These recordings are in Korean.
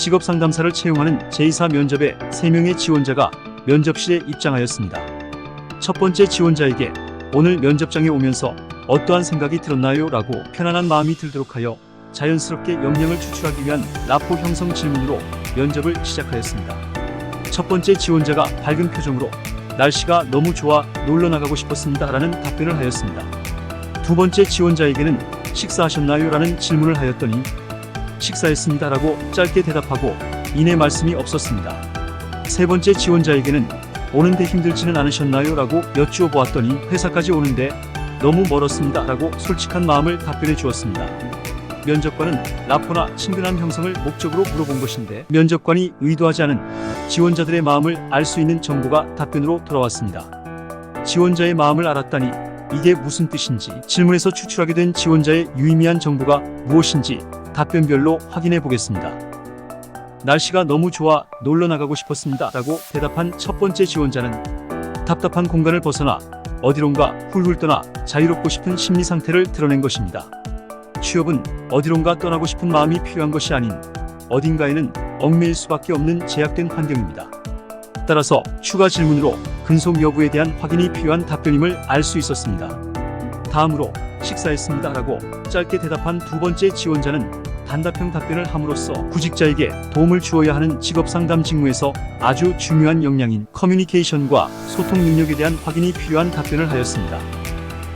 직업상담사를 채용하는 제2사 면접에 3명의 지원자가 면접실에 입장하였습니다. 첫 번째 지원자에게 오늘 면접장에 오면서 어떠한 생각이 들었나요? 라고 편안한 마음이 들도록 하여 자연스럽게 역량을 추출하기 위한 라포 형성 질문으로 면접을 시작하였습니다. 첫 번째 지원자가 밝은 표정으로 날씨가 너무 좋아 놀러 나가고 싶었습니다 라는 답변을 하였습니다. 두 번째 지원자에게는 식사하셨나요? 라는 질문을 하였더니 식사했습니다 라고 짧게 대답하고 이내 말씀이 없었습니다. 세 번째 지원자에게는 오는데 힘들지는 않으셨나요? 라고 여쭈어 보았더니 회사까지 오는데 너무 멀었습니다 라고 솔직한 마음을 답변해 주었습니다. 면접관은 라포나 친근함 형성을 목적으로 물어본 것인데 면접관이 의도하지 않은 지원자들의 마음을 알 수 있는 정보가 답변으로 돌아왔습니다. 지원자의 마음을 알았다니 이게 무슨 뜻인지, 질문에서 추출하게 된 지원자의 유의미한 정보가 무엇인지 답변별로 확인해 보겠습니다. 날씨가 너무 좋아 놀러 나가고 싶었습니다 라고 대답한 첫 번째 지원자는 답답한 공간을 벗어나 어디론가 훌훌 떠나 자유롭고 싶은 심리 상태를 드러낸 것입니다. 취업은 어디론가 떠나고 싶은 마음이 필요한 것이 아닌 어딘가에는 얽매일 수밖에 없는 제약된 환경입니다. 따라서 추가 질문으로 근속 여부에 대한 확인이 필요한 답변임을 알 수 있었습니다. 다음으로 식사했습니다 라고 짧게 대답한 두 번째 지원자는 단답형 답변을 함으로써 구직자에게 도움을 주어야 하는 직업상담 직무에서 아주 중요한 역량인 커뮤니케이션과 소통 능력에 대한 확인이 필요한 답변을 하였습니다.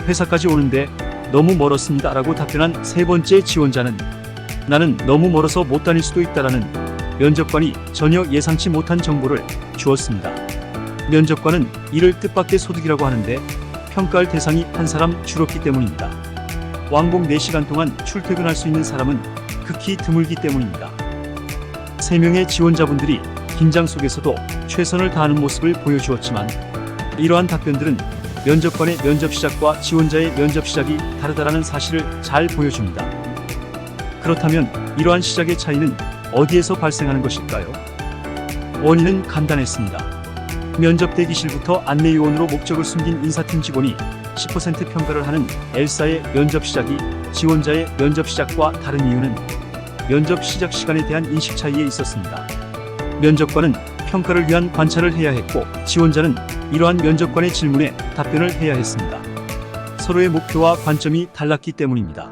회사까지 오는데 너무 멀었습니다 라고 답변한 세 번째 지원자는 나는 너무 멀어서 못 다닐 수도 있다라는 면접관이 전혀 예상치 못한 정보를 주었습니다. 면접관은 이를 뜻밖의 소득이라고 하는데 평가할 대상이 한 사람 줄었기 때문입니다. 왕복 4시간 동안 출퇴근할 수 있는 사람은 극히 드물기 때문입니다. 3명의 지원자분들이 긴장 속에서도 최선을 다하는 모습을 보여주었지만 이러한 답변들은 면접관의 면접 시작과 지원자의 면접 시작이 다르다라는 사실을 잘 보여줍니다. 그렇다면 이러한 시작의 차이는 어디에서 발생하는 것일까요? 원인은 간단했습니다. 면접 대기실부터 안내요원으로 목적을 숨긴 인사팀 직원이 10% 평가를 하는 L사의 면접 시작이 지원자의 면접 시작과 다른 이유는 면접 시작 시간에 대한 인식 차이에 있었습니다. 면접관은 평가를 위한 관찰을 해야 했고 지원자는 이러한 면접관의 질문에 답변을 해야 했습니다. 서로의 목표와 관점이 달랐기 때문입니다.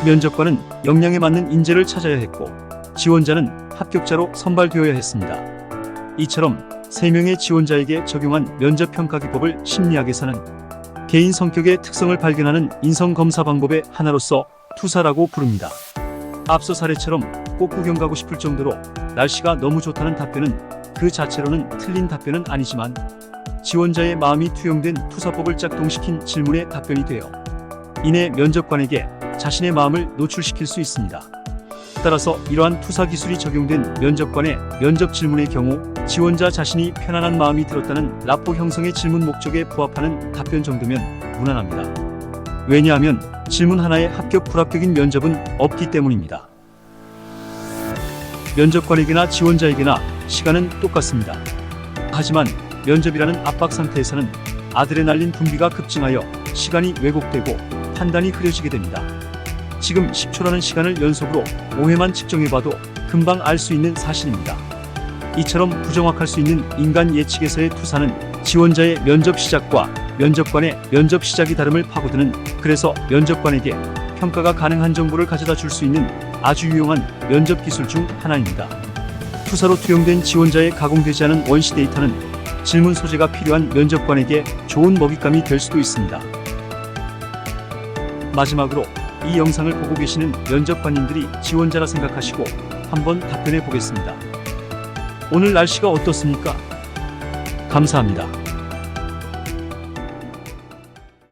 면접관은 역량에 맞는 인재를 찾아야 했고 지원자는 합격자로 선발되어야 했습니다. 이처럼 3명의 지원자에게 적용한 면접평가 기법을 심리학에서는 개인 성격의 특성을 발견하는 인성검사 방법의 하나로서 투사라고 부릅니다. 앞서 사례처럼 꼭 구경 가고 싶을 정도로 날씨가 너무 좋다는 답변은 그 자체로는 틀린 답변은 아니지만 지원자의 마음이 투영된 투사법을 작동시킨 질문의 답변이 되어 이내 면접관에게 자신의 마음을 노출시킬 수 있습니다. 따라서 이러한 투사 기술이 적용된 면접관의 면접 질문의 경우 지원자 자신이 편안한 마음이 들었다는 라포 형성의 질문 목적에 부합하는 답변 정도면 무난합니다. 왜냐하면 질문 하나에 합격 불합격인 면접은 없기 때문입니다. 면접관에게나 지원자에게나 시간은 똑같습니다. 하지만 면접이라는 압박 상태에서는 아드레날린 분비가 급증하여 시간이 왜곡되고 판단이 흐려지게 됩니다. 지금 10초라는 시간을 연속으로 5회만 측정해봐도 금방 알 수 있는 사실입니다. 이처럼 부정확할 수 있는 인간 예측에서의 투사는 지원자의 면접 시작과 면접관의 면접 시작이 다름을 파고드는, 그래서 면접관에게 평가가 가능한 정보를 가져다 줄 수 있는 아주 유용한 면접 기술 중 하나입니다. 투사로 투영된 지원자의 가공되지 않은 원시 데이터는 질문 소재가 필요한 면접관에게 좋은 먹잇감이 될 수도 있습니다. 마지막으로 이 영상을 보고 계시는 면접관님들이 지원자라 생각하시고 한번 답변해 보겠습니다. 오늘 날씨가 어떻습니까? 감사합니다.